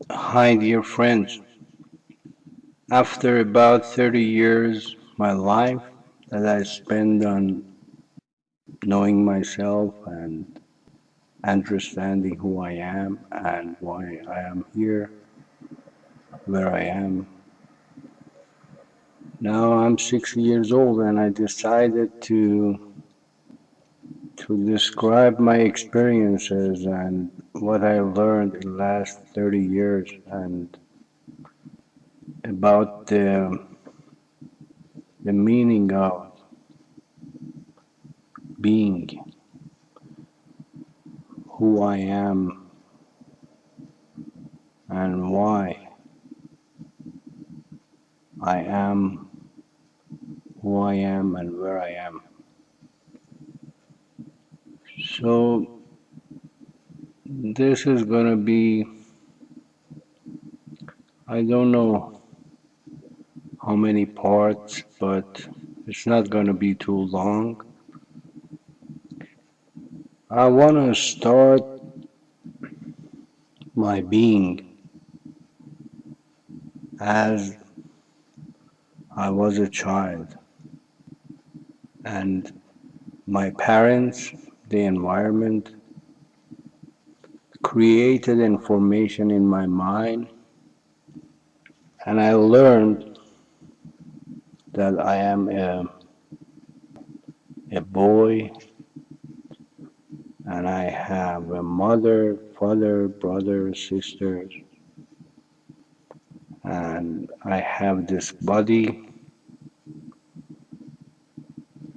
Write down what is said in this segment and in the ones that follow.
Hi, dear friends. After about 30 years, my life that I spend on knowing myself and understanding who I am and why I am here, where I am. Now I'm 60 years old and I decided to describe my experiences and what I learned in the last 30 years and about the meaning of being who I am and why I am who I am and where I am. So, this is gonna be, I don't know how many parts, but it's not gonna be too long. I wanna start my being as I was a child and my parents, the environment, created information in my mind, and I learned that I am a boy and I have a mother, father, brother, sisters, and I have this body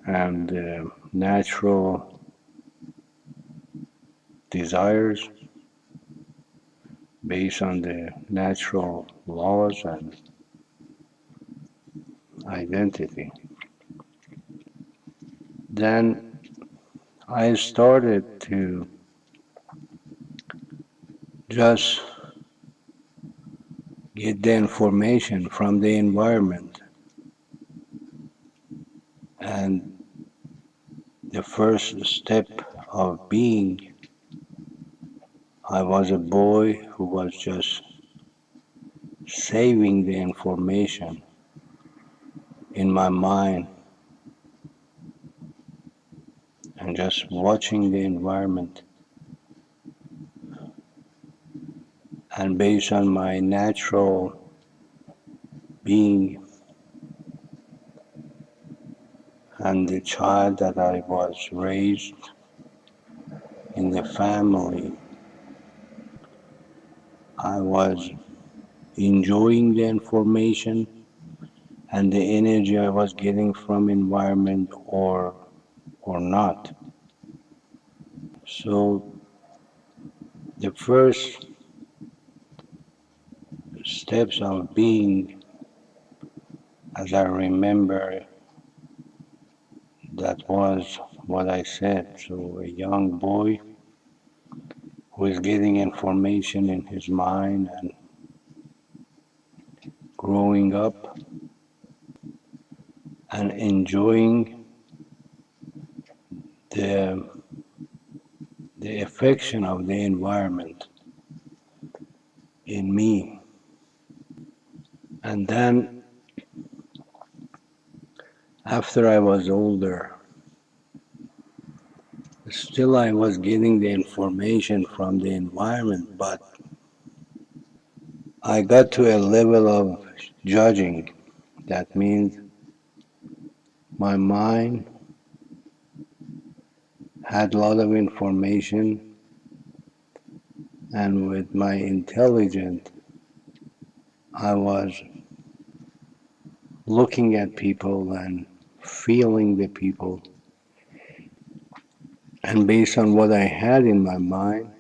and natural desires based on the natural laws and identity. Then I started to just get the information from the environment. And the first step of being, I was a boy who was just saving the information in my mind and just watching the environment. And based on my natural being and the child that I was raised in the family, I was enjoying the information and the energy I was getting from environment or not. So the first steps of being, as I remember, that was what I said. So a young boy who is getting information in his mind and growing up and enjoying the the affection of the environment in me. And then after I was older, still I was getting the information from the environment, but I got to a level of judging. That means my mind had a lot of information, and with my intelligence, I was looking at people and feeling the people. And based on what I had in my mind,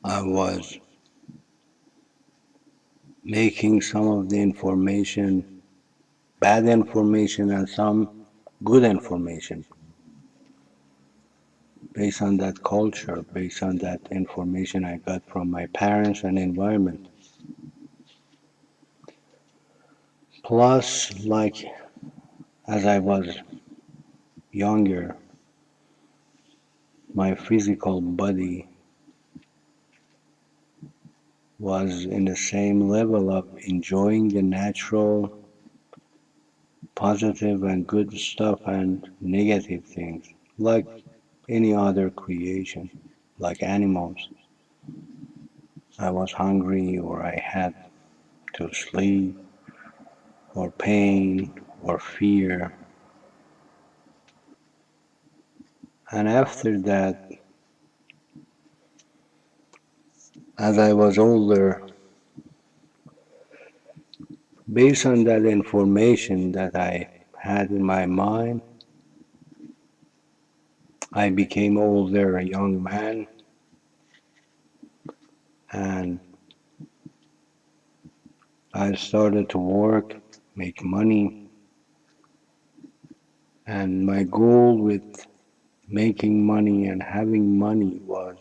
I was making some of the information bad information and some good information based on that culture, based on that information I got from my parents and environment. Plus, like as I was younger, my physical body was in the same level of enjoying the natural, positive, and good stuff and negative things, like any other creation, like animals. I was hungry, or I had to sleep, or pain, or fear. And after that, as I was older, based on that information that I had in my mind, I became older, a young man, and I started to work, make money, and my goal with making money and having money was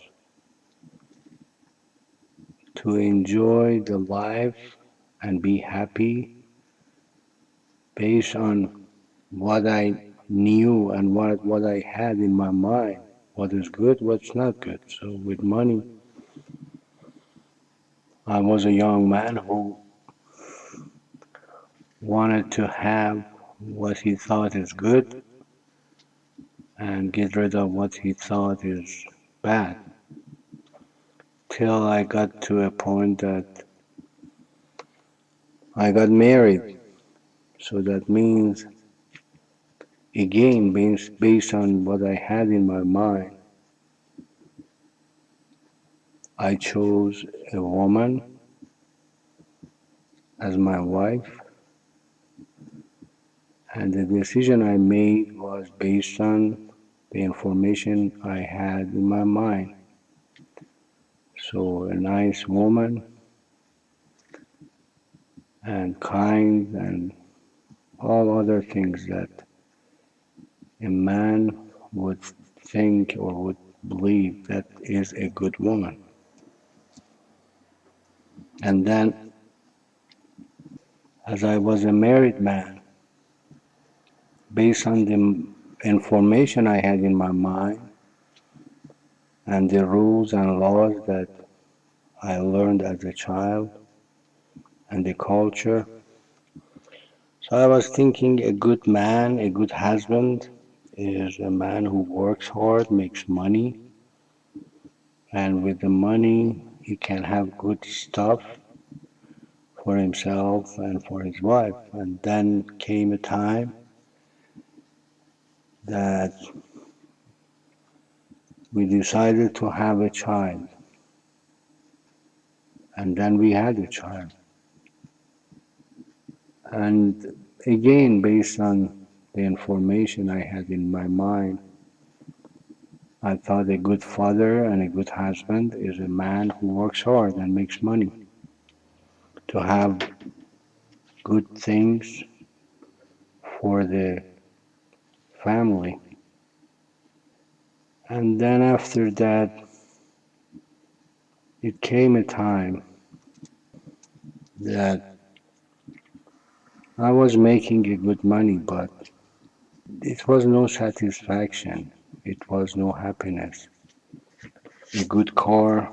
to enjoy the life and be happy based on what I knew and what I had in my mind. What is good, what's not good. So with money, I was a young man who wanted to have what he thought is good and get rid of what he thought is bad. Till I got to a point that I got married. So that means, again, based on what I had in my mind, I chose a woman as my wife, and the decision I made was based on the information I had in my mind. So, a nice woman and kind and all other things that a man would think or would believe that is a good woman. And then, as I was a married man, based on the information I had in my mind and the rules and laws that I learned as a child and the culture. So I was thinking a good man, a good husband is a man who works hard, makes money, and with the money he can have good stuff for himself and for his wife. And then came a time that we decided to have a child, and then we had a child. And again, based on the information I had in my mind, I thought a good father and a good husband is a man who works hard and makes money to have good things for the family. And then after that, it came a time that I was making a good money, but it was no satisfaction. It was no happiness. A good car,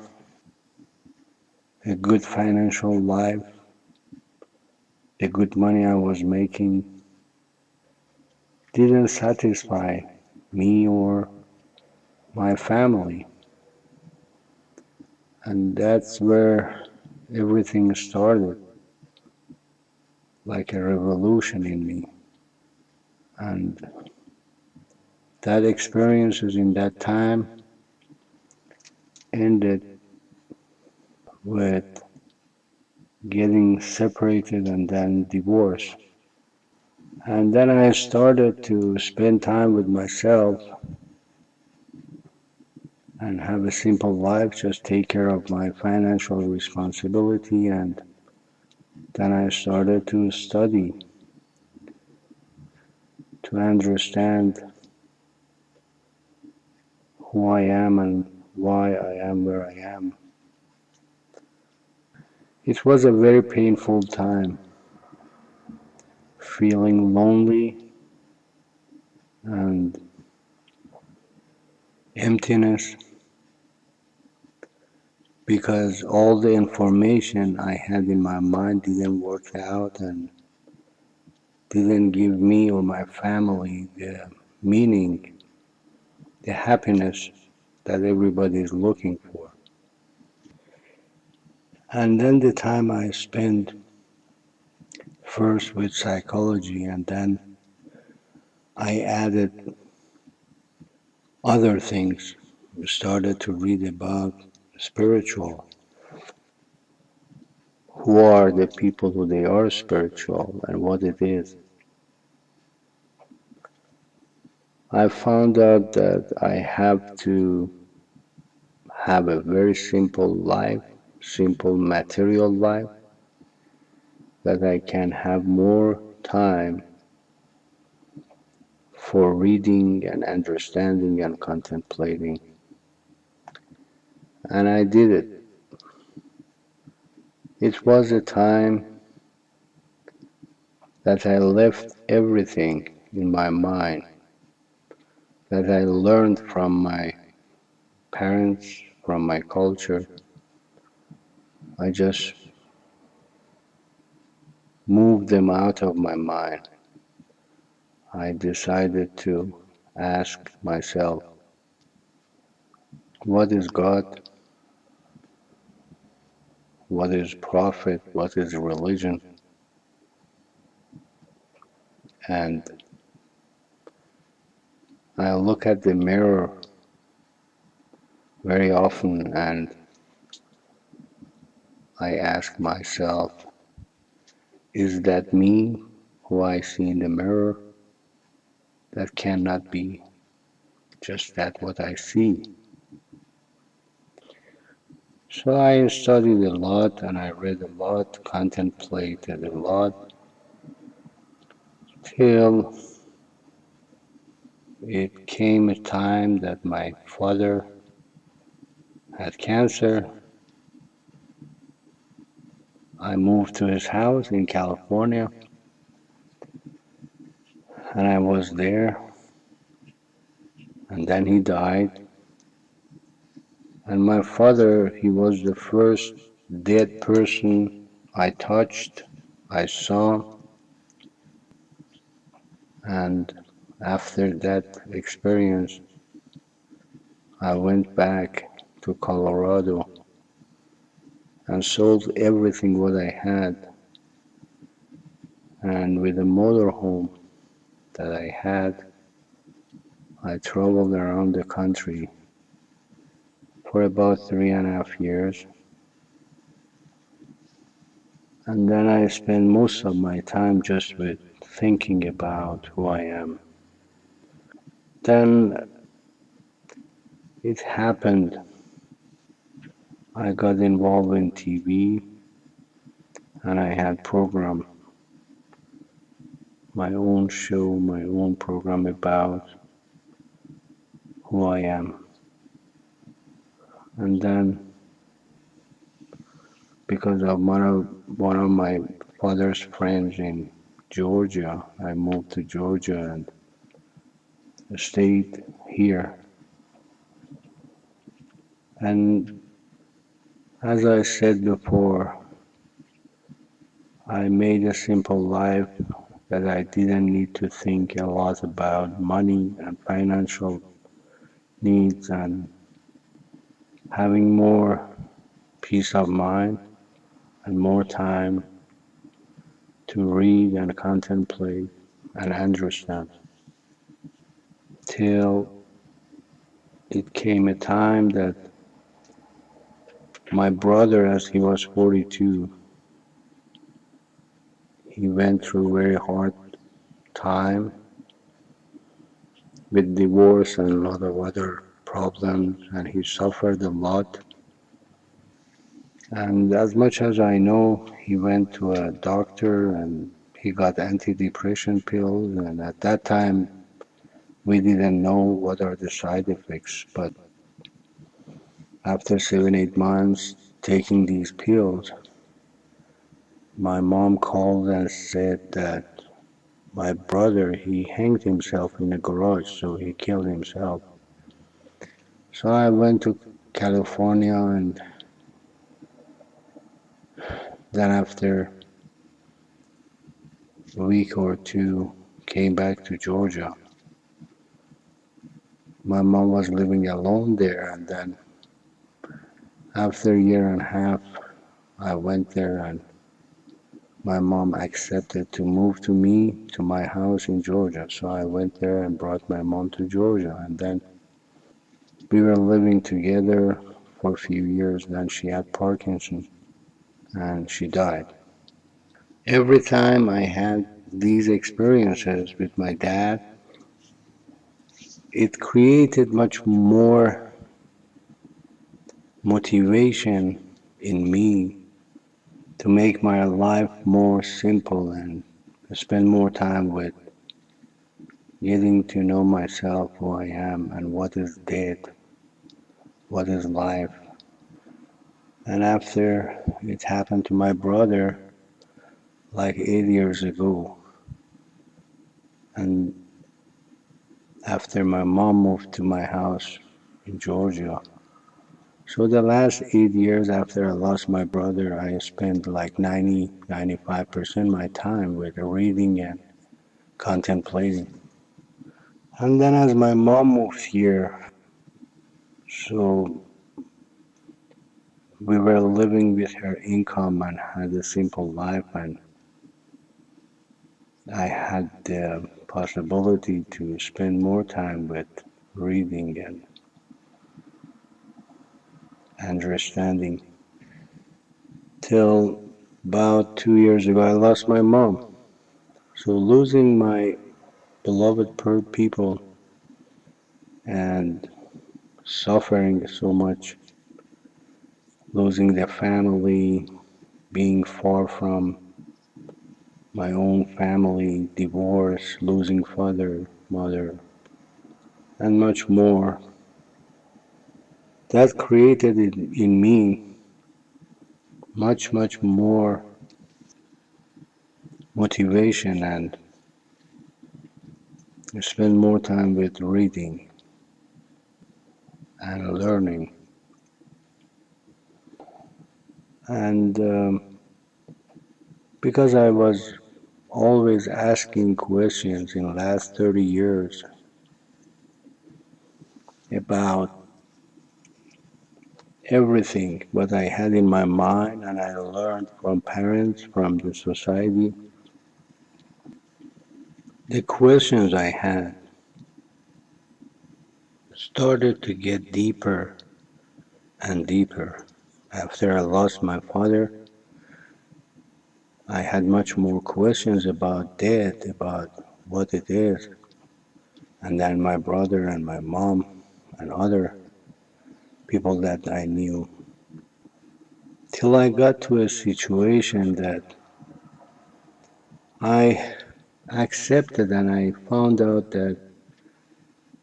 a good financial life, the good money I was making didn't satisfy me or my family. And that's where everything started, like a revolution in me. And that experiences in that time ended with getting separated and then divorced. And then I started to spend time with myself and have a simple life, just take care of my financial responsibility. And then I started to study to understand who I am and why I am where I am. It was a very painful time, feeling lonely and emptiness, because all the information I had in my mind didn't work out and didn't give me or my family the meaning, the happiness that everybody is looking for. And then the time I spent first with psychology and then I added other things, started to read about spiritual, who are the people who they are spiritual and what it is. I found out that I have to have a very simple life, simple material life, that I can have more time for reading and understanding and contemplating. And I did it. It was a time that I left everything in my mind that I learned from my parents, from my culture. I just moved them out of my mind. I decided to ask myself, what is God? What is prophet? What is religion? And I look at the mirror very often and I ask myself, is that me who I see in the mirror? That cannot be just that what I see. So I studied a lot and I read a lot, contemplated a lot, till it came a time that my father had cancer. I moved to his house in California and I was there and then he died. And my father, he was the first dead person I touched, I saw, and after that experience, I went back to Colorado and sold everything what I had. And with the motorhome that I had, I traveled around the country for about 3.5 years. And then I spent most of my time just with thinking about who I am. Then it happened. I got involved in TV and I had program, my own show, my own program about who I am. And then because of one of my father's friends in Georgia, I moved to Georgia and stayed here. And as I said before, I made a simple life that I didn't need to think a lot about money and financial needs and having more peace of mind and more time to read and contemplate and understand. Till it came a time that my brother, as he was 42, he went through a very hard time with divorce and a lot of other problems, and he suffered a lot. And as much as I know, he went to a doctor and he got antidepressant pills, and at that time we didn't know what are the side effects. But after 7, 8 months taking these pills, my mom called and said that my brother, he hanged himself in a garage, so he killed himself. So I went to California and Then after a week or two, came back to Georgia. My mom was living alone there, and then after a year and a half, I went there, and my mom accepted to move to me to my house in Georgia. So I went there and brought my mom to Georgia, and then we were living together for a few years. Then she had Parkinson's and she died. Every time I had these experiences with my dad, it created much more motivation in me to make my life more simple and spend more time with getting to know myself, who I am, and what is dead, what is life. And after it happened to my brother like 8 years ago, and after my mom moved to my house in Georgia. So the last 8 years after I lost my brother, I spent like 95% my time with reading and contemplating. And then as my mom moved here, so we were living with her income and had a simple life, and I had the possibility to spend more time with reading and understanding. Till about 2 years ago, I lost my mom. So losing my beloved people and suffering so much, losing their family, being far from my own family, divorce, losing father, mother, and much more. That created in me much more motivation and spend more time with reading and learning. And because I was always asking questions in the last 30 years about everything what I had in my mind, and I learned from parents, from the society. The questions I had started to get deeper and deeper. After I lost my father, I had much more questions about death, about what it is. And then my brother and my mom and other people that I knew. Till I got to a situation that I accepted, and I found out that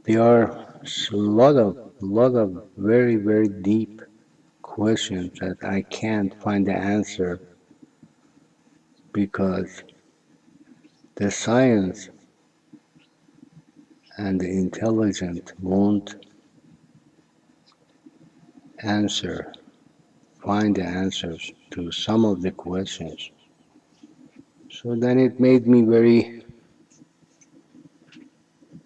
there are a lot of very deep questions that I can't find the answer because the science and the intelligence won't answer, find the answers to some of the questions. So then it made me very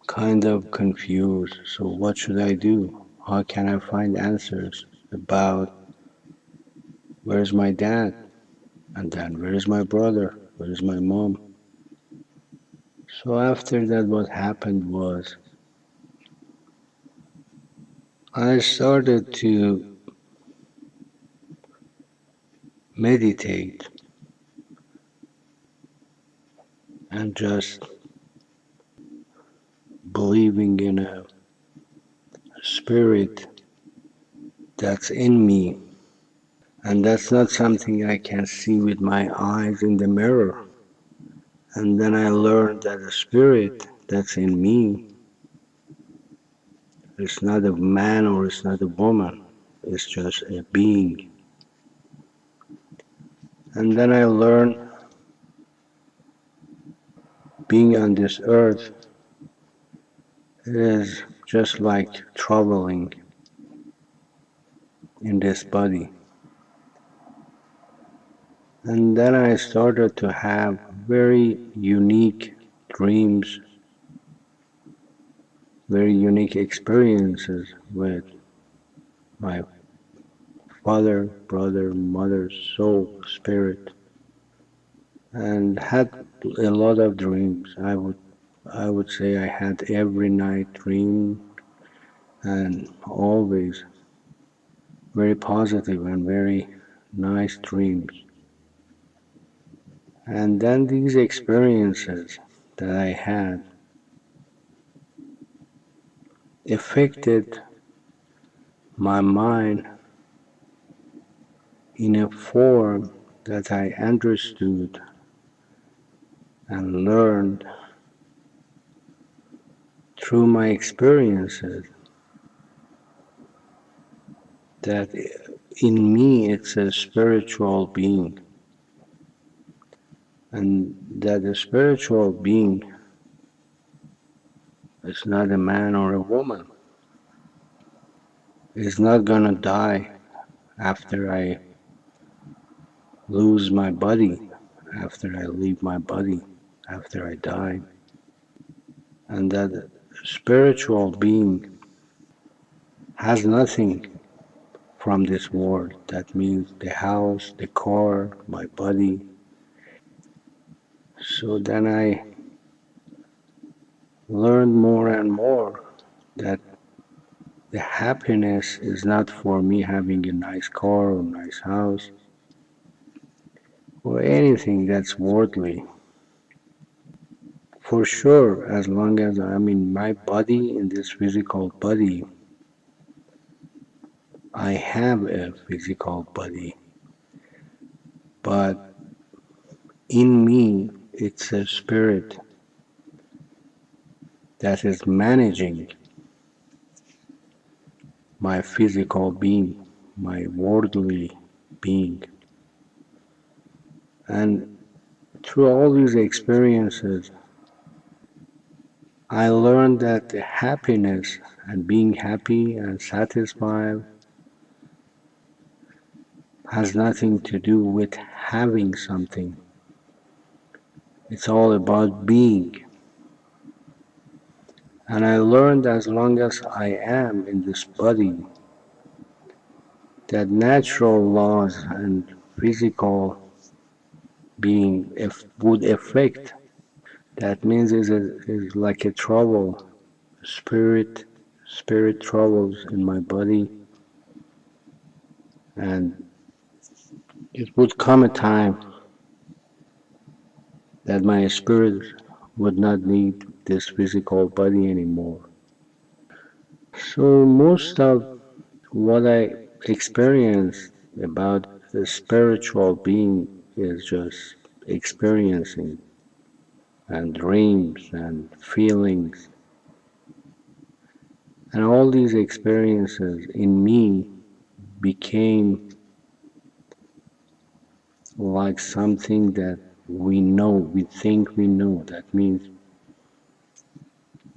kind of confused. So what should I do? How can I find answers about where's my dad? And then where's my brother? Where's my mom? So after that, what happened was I started to meditate and just believing in a spirit that's in me. And that's not something I can see with my eyes in the mirror. And then I learned that the spirit that's in me is not a man or it's not a woman. It's just a being. And then I learned being on this earth is just like traveling in this body. And then I started to have very unique dreams, very unique experiences with my father, brother, mother, soul, spirit, and had a lot of dreams. I would say I had every night dream and always very positive and very nice dreams. And then these experiences that I had affected my mind in a form that I understood and learned through my experiences that in me it's a spiritual being, and that the spiritual being is not a man or a woman, is not gonna die after I lose my body, after I leave my body, after I die, and that spiritual being has nothing from this world. That means the house, the car, my body. So then I learned more and more that the happiness is not for me having a nice car or nice house or anything that's worldly. For sure, as long as I'm in my body, in this physical body, I have a physical body, but in me, it's a spirit that is managing my physical being, my worldly being. And through all these experiences, I learned that the happiness and being happy and satisfied has nothing to do with having something. It's all about being. And I learned as long as I am in this body, that natural laws and physical being would affect. That means is like a trouble, spirit, spirit troubles in my body, and it would come a time that my spirit would not need this physical body anymore. So most of what I experience about the spiritual being is just experiencing and dreams and feelings. And all these experiences in me became like something that we know, we think we know. That means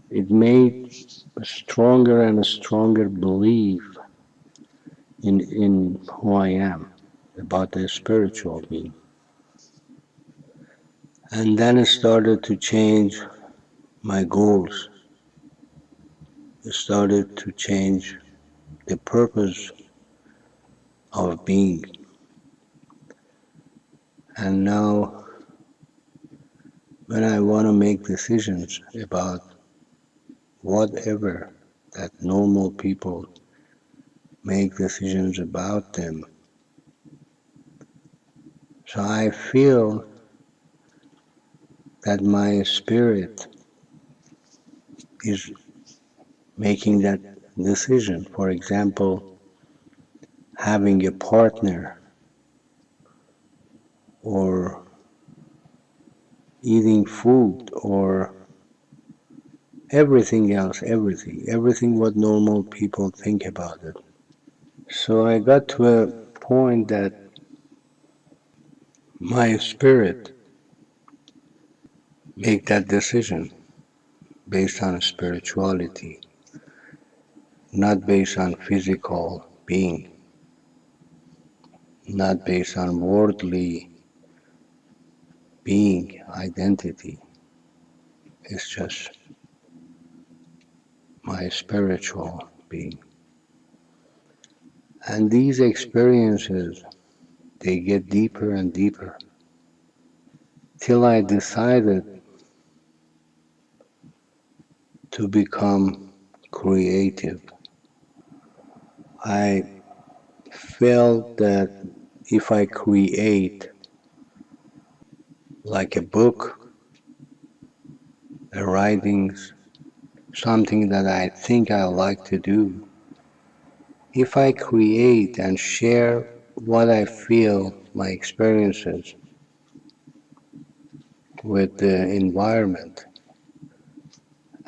it made a stronger and a stronger belief in who I am, about the spiritual being. And then it started to change my goals. It started to change the purpose of being. And now, when I want to make decisions about whatever that normal people make decisions about them, so I feel that my spirit is making that decision. For example, having a partner or eating food or everything else, everything what normal people think about it. So I got to a point that my spirit make that decision based on spirituality, not based on physical being, not based on worldly. being, identity, is just my spiritual being. And these experiences, they get deeper and deeper till I decided to become creative. I felt that if I create like a book, a writings, something that I think I like to do, if I create and share what I feel, my experiences with the environment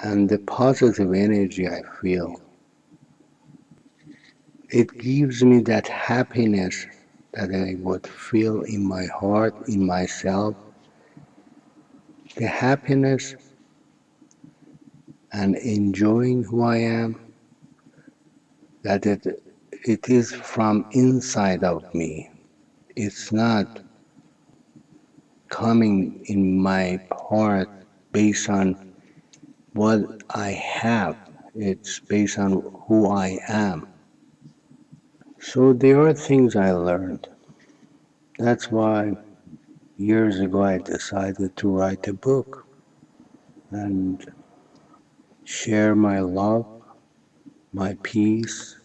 and the positive energy I feel, it gives me that happiness that I would feel in my heart, in myself, the happiness and enjoying who I am, that it is from inside of me. It's not coming in my heart based on what I have. It's based on who I am. So there are things I learned. That's why years ago I decided to write a book and share my love, my peace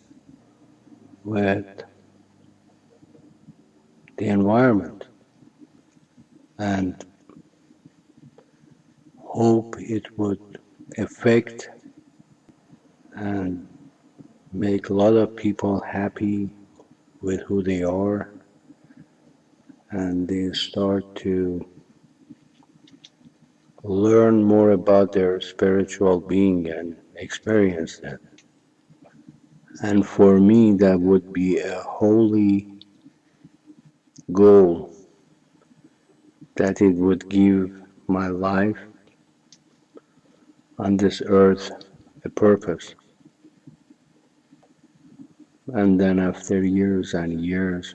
with the environment and hope it would affect and make a lot of people happy with who they are and they start to learn more about their spiritual being and experience that. And for me, that would be a holy goal that it would give my life on this earth a purpose. And then after years and years,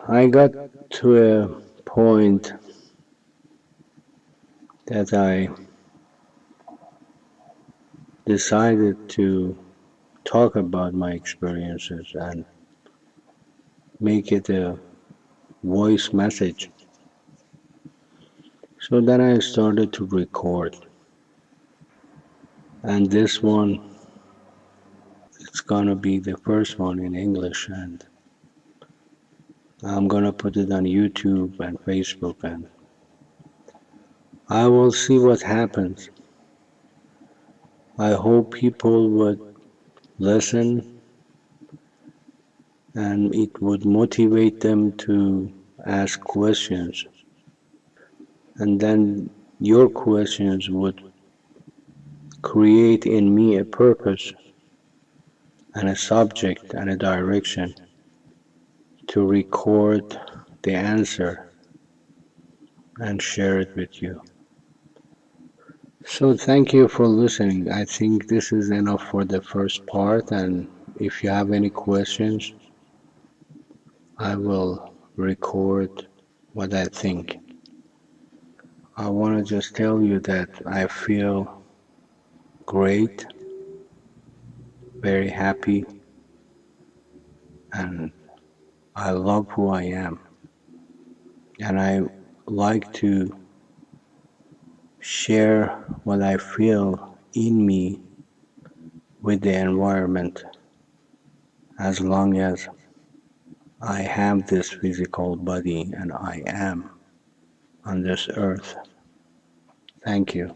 I got to a point that I decided to talk about my experiences and make it a voice message. So then I started to record. And this one, it's gonna be the first one in English, and I'm gonna put it on YouTube and Facebook, and I will see what happens. I hope people would listen and it would motivate them to ask questions. And then your questions would create in me a purpose and a subject and a direction to record the answer and share it with you. So thank you for listening. I think this is enough for the first part, and if you have any questions, I will record what I think. I want to just tell you that I feel great, very happy, and I love who I am. And I like to share what I feel in me with the environment as long as I have this physical body and I am on this earth. Thank you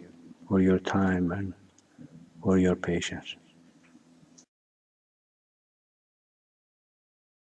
for your time and for your patience.